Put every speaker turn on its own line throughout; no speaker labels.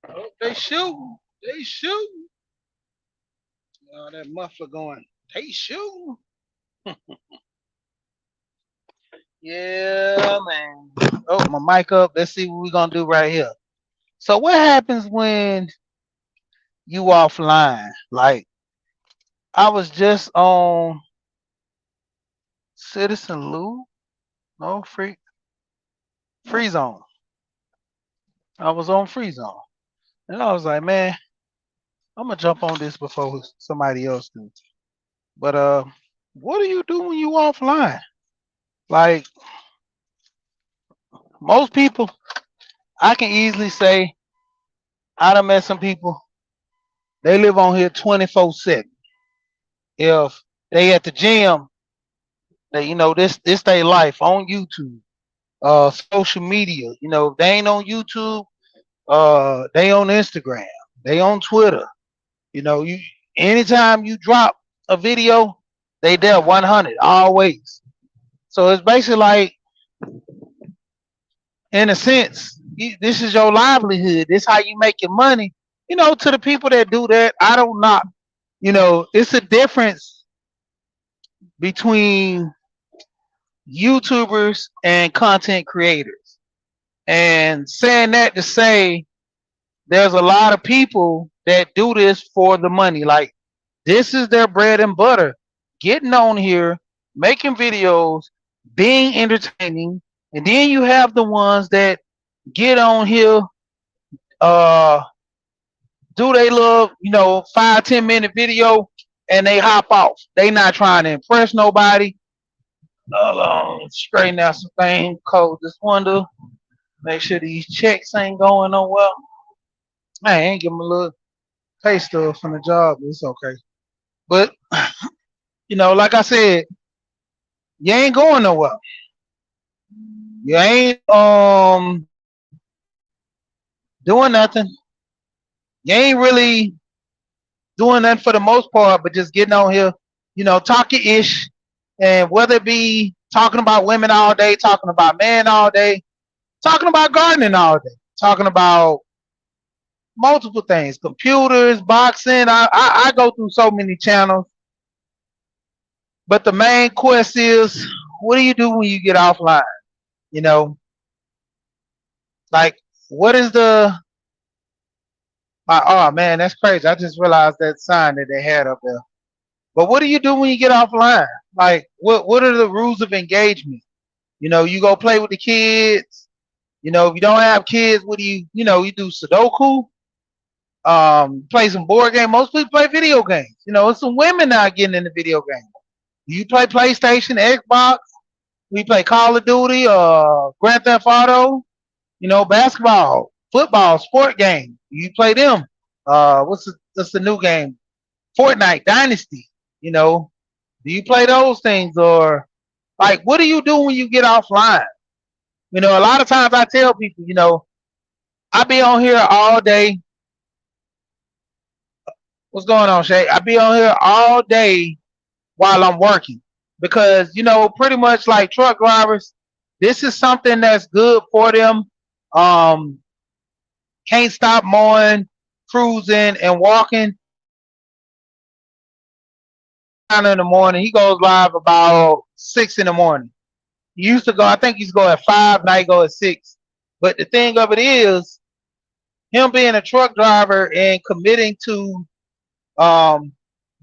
Oh, they shooting. They shooting. Oh, that muffler going. They shooting. Yeah, man. Oh, my mic up. Let's see what we're gonna do right here. So what happens when you offline? Like I was just on Citizen Lou, no free zone. I was on free zone. And I was like, man, I'm gonna jump on this before somebody else do. But what do you do when you offline? Like most people, I can easily say I done met some people. They live on here 24/7. If they at the gym, they this their life on YouTube, social media. If they ain't on YouTube, they on Instagram, they on Twitter. You anytime you drop a video, they there 100 always. So it's basically like, in a sense, this is your livelihood. This how you make your money. To the people that do that, I don't knock. It's a difference between YouTubers and content creators. And saying that to say, there's a lot of people that do this for the money. Like this is their bread and butter. Getting on here, making videos, being entertaining, and then you have the ones that get on here, uh, do they little, 5-10 minute video, and they hop off. They not trying to impress nobody. Hold on, straighten out some things, close this window, make sure these checks ain't going nowhere. I ain't give them a little pay stuff from the job. It's okay. But like I said, you ain't going nowhere. You ain't doing nothing. You ain't really doing nothing for the most part, but just getting on here, talking ish, and whether it be talking about women all day, talking about men all day, talking about gardening all day, talking about multiple things, computers, boxing. I go through so many channels, but the main quest is, what do you do when you get offline? You know, like what is oh man, that's crazy. I just realized that sign that they had up there. But what do you do when you get offline? Like what are the rules of engagement? You go play with the kids. If you don't have kids, what do you do Sudoku, play some board game. Most people play video games. It's some women now getting into video games. You play PlayStation, Xbox, we play Call of Duty, Grand Theft Auto, basketball, football, sport game. You play them. What's the new game? Fortnite, Dynasty. Do you play those things, or like what do you do when you get offline? A lot of times I tell people, I be on here all day. What's going on, Shay? I be on here all day while I'm working because pretty much like truck drivers, this is something that's good for them. Um, can't stop mowing, cruising, and walking. In the morning, he goes live about 6 in the morning. He used to go, I think he's go at 5, now he go at 6. But the thing of it is, him being a truck driver and committing to um,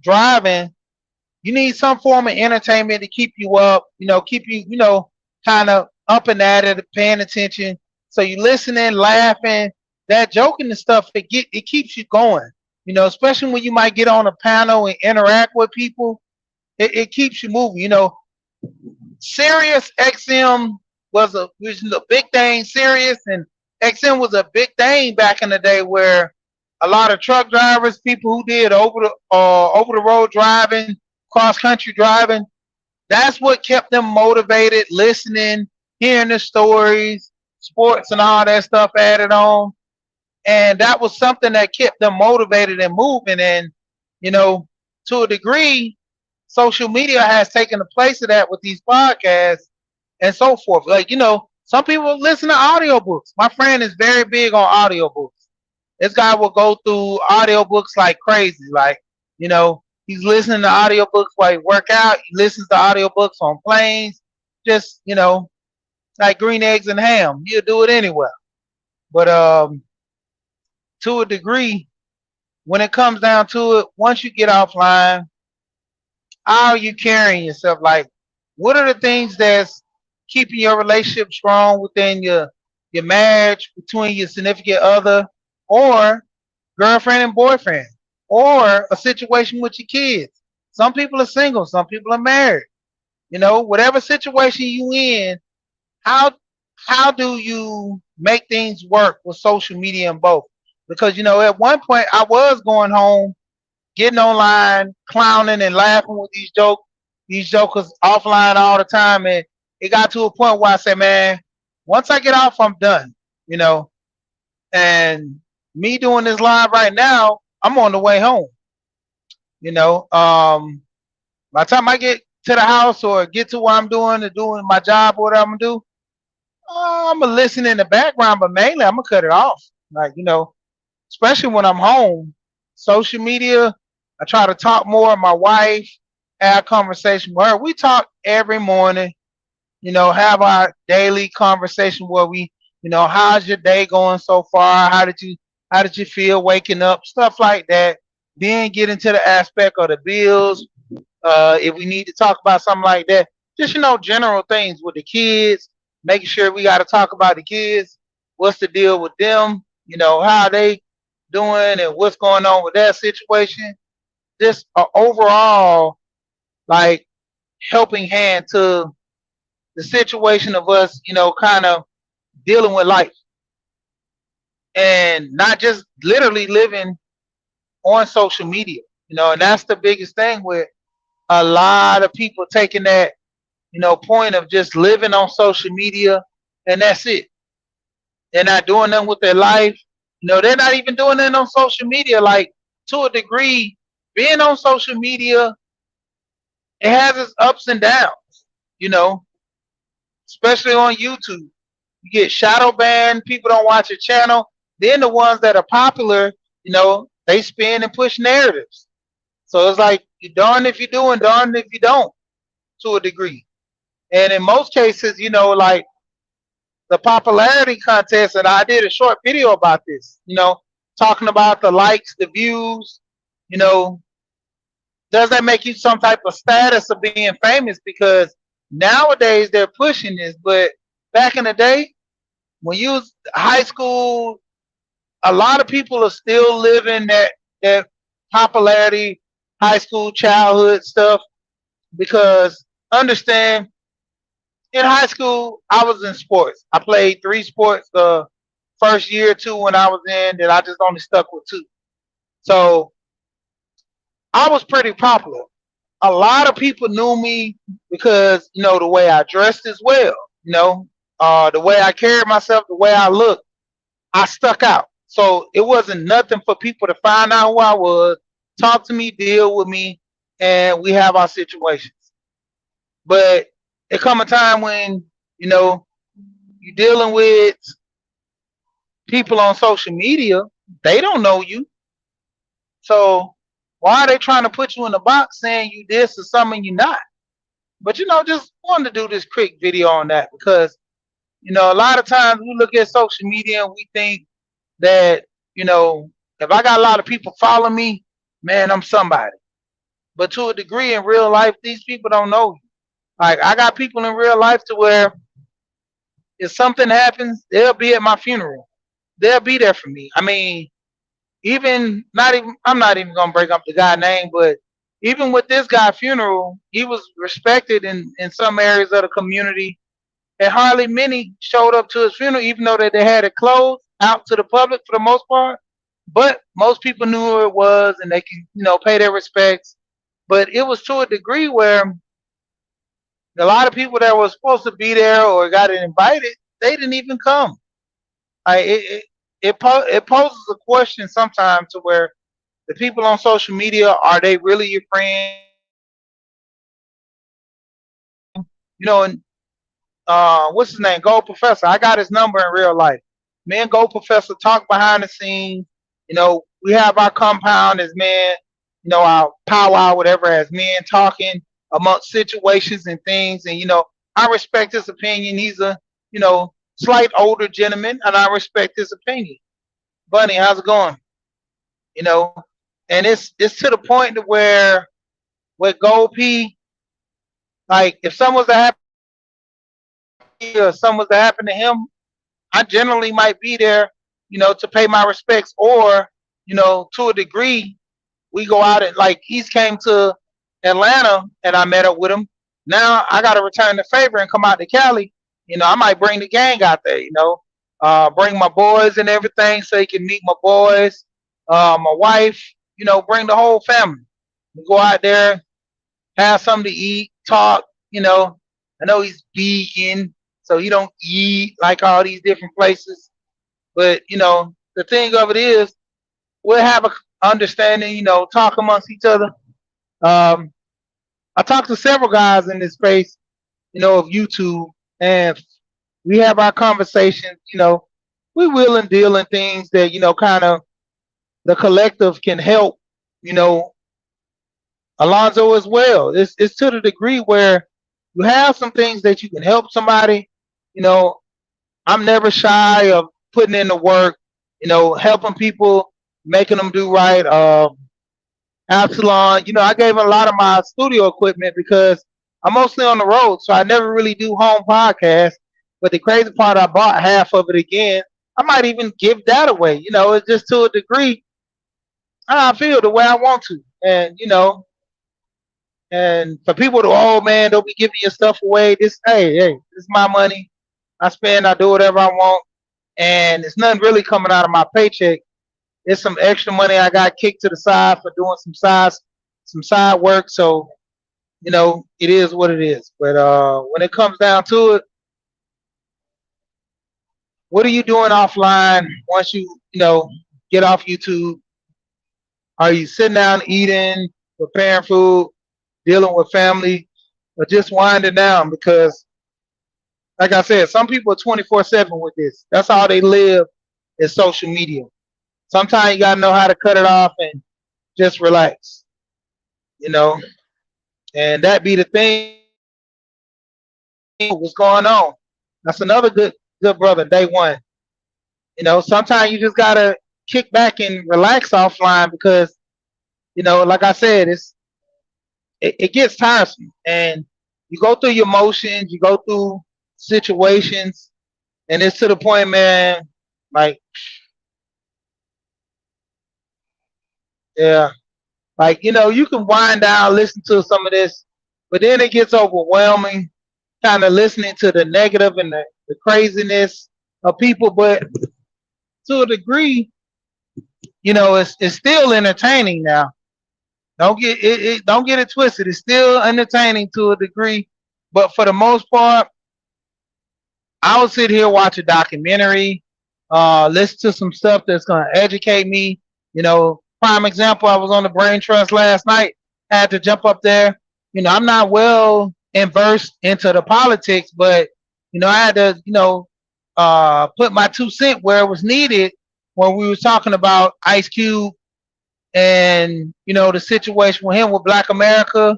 driving, you need some form of entertainment to keep you up, keep you, kind of up and at it, paying attention. So you listening, laughing, that joking and stuff, it keeps you going. Especially when you might get on a panel and interact with people, it keeps you moving. Sirius XM was a big thing. Sirius and XM was a big thing back in the day, where a lot of truck drivers, people who did over the road driving, cross country driving, that's what kept them motivated, listening, hearing the stories, sports and all that stuff added on. And that was something that kept them motivated and moving. And, to a degree, social media has taken the place of that with these podcasts and so forth. Like, Some people listen to audiobooks. My friend is very big on audiobooks. This guy will go through audiobooks like crazy. Like, he's listening to audiobooks while he work out. He listens to audiobooks on planes. Just, like green eggs and ham. He'll do it anywhere. But to a degree, when it comes down to it, once you get offline, how are you carrying yourself? Like, what are the things that's keeping your relationship strong within your marriage, between your significant other, or girlfriend and boyfriend, or a situation with your kids? Some people are single, some people are married. Whatever situation you in, how how do you make things work with social media and both? Because at one point I was going home, getting online, clowning and laughing with these jokers offline all the time, and it got to a point where I said, man, once I get off, I'm done. You know, and me doing this live right now, I'm on the way home. You know, by the time I get to the house or get to what I'm doing my job or whatever I'm gonna do, I'm gonna listen in the background, but mainly I'm gonna cut it off. Like, especially when I'm home, social media, I try to talk more with my wife, have conversation with her. We talk every morning, have our daily conversation where we, how's your day going so far? How did you feel waking up? Stuff like that. Then get into the aspect of the bills. If we need to talk about something like that, just general things with the kids, making sure we got to talk about the kids. What's the deal with them? How they doing and what's going on with that situation. Just overall, like, helping hand to the situation of us, kind of dealing with life and not just literally living on social media. And that's the biggest thing with a lot of people taking that, point of just living on social media and that's it. They're not doing nothing with their life. They're not even doing it on social media. Like, to a degree, being on social media, it has its ups and downs, you know, especially on YouTube. You get shadow banned, people don't watch your channel. Then the ones that are popular, they spin and push narratives. So it's like, you darn if you do and darn if you don't, to a degree. And in most cases, like the popularity contest, and I did a short video about this, talking about the likes, the views, you know, does that make you some type of status of being famous? Because nowadays they're pushing this, but back in the day, when you was high school, a lot of people are still living that popularity, high school, childhood stuff. Because understand, in high school, I was in sports. I played 3 sports the first year or two when I was in, then I just only stuck with 2. So I was pretty popular. A lot of people knew me because, the way I dressed as well, the way I carried myself, the way I looked, I stuck out. So it wasn't nothing for people to find out who I was, talk to me, deal with me, and we have our situations. But it come a time when, you're dealing with people on social media, they don't know you. So why are they trying to put you in a box saying you this or something you're not? But just wanted to do this quick video on that because, a lot of times we look at social media and we think that, if I got a lot of people following me, man, I'm somebody. But to a degree in real life, these people don't know you. Like, I got people in real life to where if something happens, they'll be at my funeral. They'll be there for me. I mean, I'm not even gonna break up the guy's name, but even with this guy's funeral, he was respected in some areas of the community, and hardly many showed up to his funeral, even though that they had it closed out to the public for the most part. But most people knew who it was, and they can, pay their respects. But it was to a degree where a lot of people that were supposed to be there or got invited, they didn't even come. It poses a question sometimes to where the people on social media, are they really your friend? And what's his name? Gold Professor. I got his number in real life. Me and Gold Professor talk behind the scenes. We have our compound as men, our powwow, whatever, as men talking amongst situations and things. And, I respect his opinion. He's a, slight older gentleman, and I respect his opinion. Bunny, how's it going? You know, and it's to the point to where with Gold P, like if something was to happen or something was to happen to him, I generally might be there, to pay my respects, or to a degree, we go out and like he's came to Atlanta and I met up with him. Now I got to return the favor and come out to Cali. I might bring the gang out there. Bring my boys and everything so he can meet my boys, my wife. Bring the whole family. We go out there, have something to eat, talk. I know he's vegan, so he don't eat like all these different places. But the thing of it is, we'll have a understanding. Talk amongst each other. Um, I talked to several guys in this space, of YouTube, and we have our conversations. We will and deal in things that kind of the collective can help. You know, Alonzo as well. It's to the degree where you have some things that you can help somebody. You know, I'm never shy of putting in the work. Helping people, making them do right. Absalon, I gave a lot of my studio equipment because I'm mostly on the road, so I never really do home podcasts. But the crazy part, I bought half of it again. I might even give that away. It's just to a degree how I feel the way I want to. And for people to, oh man, don't be giving your stuff away. Hey, this is my money. I spend, I do whatever I want. And it's nothing really coming out of my paycheck. It's some extra money I got kicked to the side for doing some side work. So, it is what it is. But when it comes down to it, what are you doing offline once you get off YouTube? Are you sitting down eating, preparing food, dealing with family, or just winding down? Because, like I said, some people are 24/7 with this. That's all they live is social media. Sometimes you gotta know how to cut it off and just relax, you know. And that be the thing. What's going on? That's another good brother. Day one. Sometimes you just gotta kick back and relax offline because like I said, it gets tiresome, and you go through your motions, you go through situations, and it's to the point, man. Like, yeah, like you can wind down, listen to some of this, but then it gets overwhelming, kind of listening to the negative and the craziness of people. But to a degree, it's still entertaining now. Don't get it twisted. It's still entertaining to a degree, but for the most part, I will sit here, watch a documentary, listen to some stuff that's gonna educate me. Prime example, I was on the Brain Trust last night. I had to jump up there. I'm not well immersed into the politics, but I had to, put my 2 cents where it was needed when we was talking about Ice Cube and the situation with him with Black America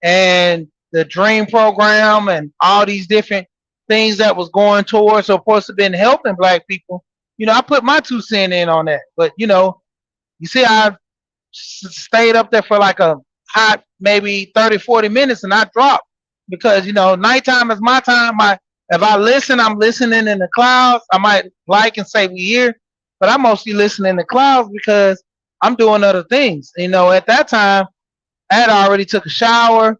and the Dream Program and all these different things that was going towards or supposed to been helping Black people. I put my 2 cents in on that. But you see, I stayed up there for like a hot maybe 30, 40 minutes, and I dropped because nighttime is my time. If I listen, I'm listening in the clouds. I might like and say we here, but I mostly listen in the clouds because I'm doing other things. At that time, I had already took a shower.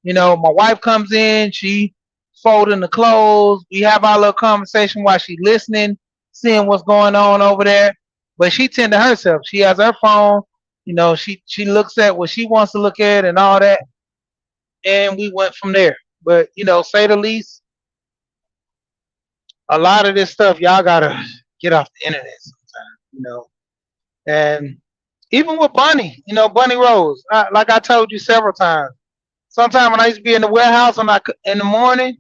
My wife comes in, she folding the clothes. We have our little conversation while she listening, seeing what's going on over there. But she tend to herself. She has her phone. She looks at what she wants to look at and all that. And we went from there. But say the least, a lot of this stuff y'all gotta get off the internet sometimes. And even with Bunny, Bunny Rose, like I told you several times. Sometimes when I used to be in the warehouse in the morning,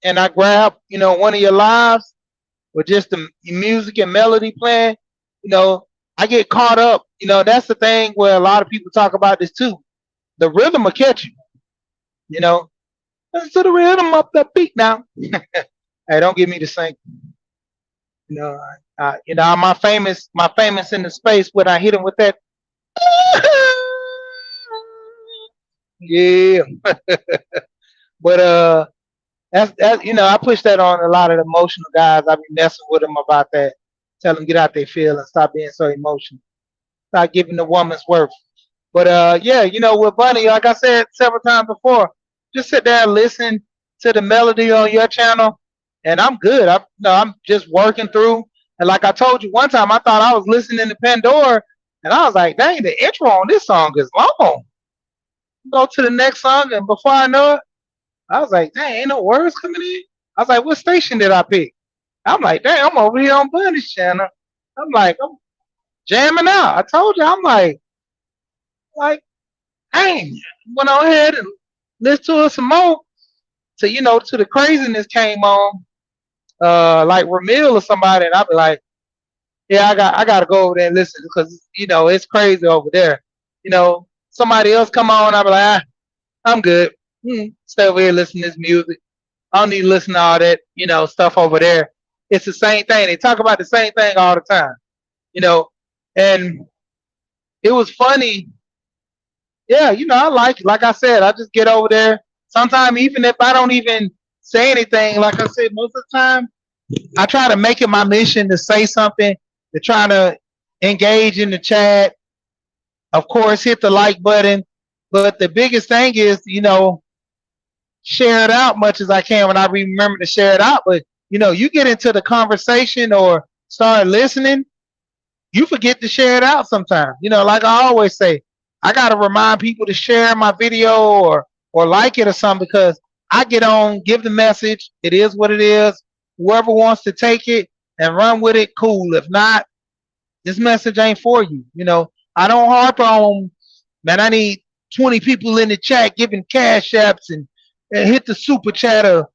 and I grab, one of your lives with just the music and melody playing, you know, I get caught up. That's the thing where a lot of people talk about this too. The rhythm will catch you, you know. Listen to the rhythm of the beat now. Hey, don't get me to sing. You know, my famous in the space when I hit him with that. Yeah, but I push that on a lot of the emotional guys. I be messing with them about that. Tell them get out their feelings, stop being so emotional, stop giving the woman's worth. But yeah, with Bunny, like I said several times before, just sit there and listen to the melody on your channel, and I'm good. I'm just working through. And like I told you one time, I thought I was listening to Pandora, and I was like, dang, the intro on this song is long. Go to the next song, and before I know it, I was like, dang, ain't no words coming in. I was like, what station did I pick? I'm like, dang, I'm over here on Bunny's channel. I'm like, I'm jamming out. I told you, I'm like, dang, went on ahead and listened to it some more. To the craziness came on, like Ramil or somebody, and I'd be like, yeah, I gotta go over there and listen because it's crazy over there. Somebody else come on, I'd be like, I'm good. Stay over here listening to this music. I don't need to listen to all that, stuff over there. It's the same thing. They talk about the same thing all the time, you know. And it was funny. Yeah, I like I said, I just get over there. Sometimes even if I don't even say anything, like I said, most of the time, I try to make it my mission to say something, to try to engage in the chat. Of course, hit the like button. But the biggest thing is, share it out much as I can when I remember to share it out. But you get into the conversation or start listening, you forget to share it out sometimes. Like I always say, I gotta remind people to share my video or like it or something because I get on, give the message. It is what it is. Whoever wants to take it and run with it, cool. If not, this message ain't for you. I don't harp on, man, I need 20 people in the chat giving cash apps and hit the super chatter.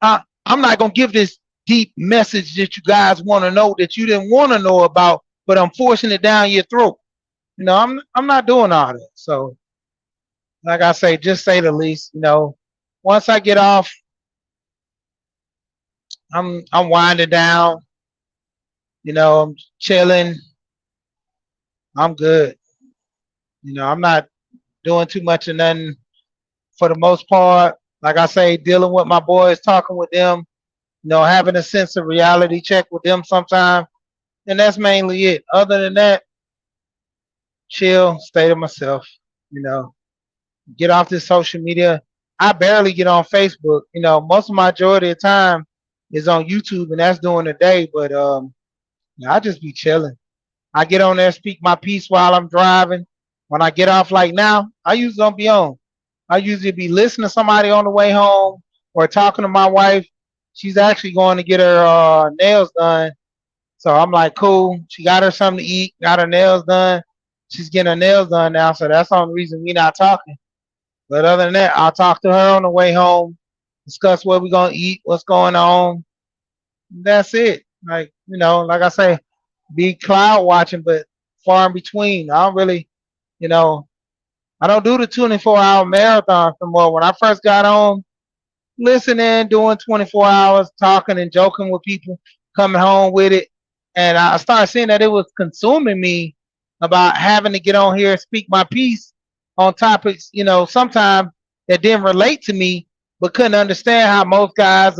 I'm not gonna give this deep message that you guys want to know that you didn't want to know about, but I'm forcing it down your throat. I'm not doing all that. So, like I say, just say the least. Once I get off, I'm winding down. I'm chilling. I'm good. I'm not doing too much of nothing for the most part. Like I say, dealing with my boys, talking with them, having a sense of reality check with them sometime. And that's mainly it. Other than that, chill, stay to myself, you know, get off this social media. I barely get on Facebook. Most of my majority of the time is on YouTube and that's during the day, but I just be chilling. I get on there, speak my piece while I'm driving. When I get off like now, I usually don't be on. I usually be listening to somebody on the way home or talking to my wife. She's actually going to get her nails done. So I'm like, cool. She got her something to eat, got her nails done. She's getting her nails done now. So that's the only reason we not talking. But other than that, I'll talk to her on the way home, discuss what we're going to eat, what's going on. That's it. Like, like I say, be cloud watching, but far in between. I don't really, you know, I don't do the 24-hour marathon no more. When I first got on, listening, doing 24 hours, talking and joking with people, coming home with it. And I started seeing that it was consuming me about having to get on here and speak my piece on topics, sometimes that didn't relate to me, but couldn't understand how most guys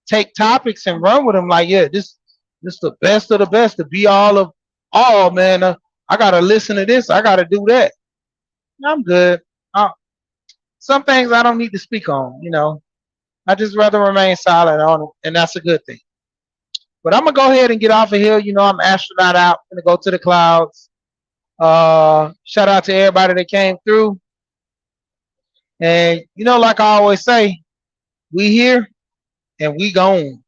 take topics and run with them. Like, yeah, this the best of the best, to be all of all, man. I gotta listen to this. I gotta do that. I'm good. Some things I don't need to speak on. I just rather remain silent on it, and that's a good thing. But I'm gonna go ahead and get off of here. I'm astronaut out. Gonna go to the clouds. Shout out to everybody that came through. And like I always say, we here and we gone.